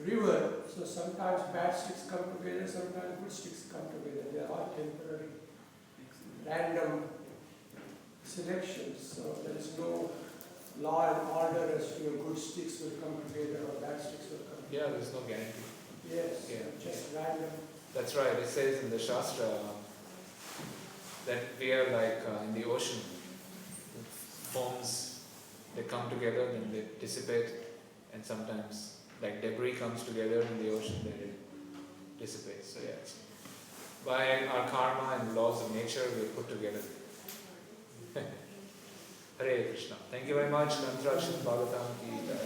river, so sometimes bad sticks come together, sometimes good sticks come together. They are all temporary, random selections, so there is no law and order as to good sticks will come together or bad sticks will come together. Yeah, there's no guarantee. Yes, Yeah. just random. That's right. It says in the Shastra that we are like in the ocean. Foams, they come together, then they dissipate, and sometimes like debris comes together in the ocean, then it dissipates. So yeah, by our karma and laws of nature, we are put together. Hare Krishna. Thank you very much. Śrīmad Bhāgavatam ki jai.